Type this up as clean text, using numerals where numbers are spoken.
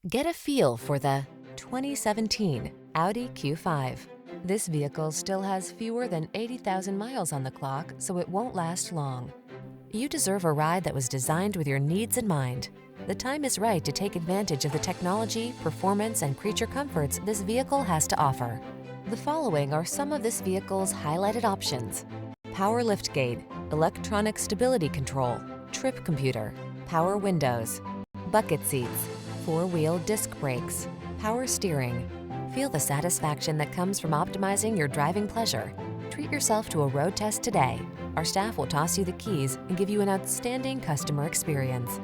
Get a feel for the 2017 Audi Q5. This vehicle still has fewer than 80,000 miles on the clock, so it won't last long. You deserve a ride that was designed with your needs in mind. The time is right to take advantage of the technology, performance, and creature comforts this vehicle has to offer. The following are some of this vehicle's highlighted options: power liftgate, electronic stability control, trip computer, power windows, bucket seats, four-wheel disc brakes, power steering. Feel the satisfaction that comes from optimizing your driving pleasure. Treat yourself to a road test today. Our staff will toss you the keys and give you an outstanding customer experience.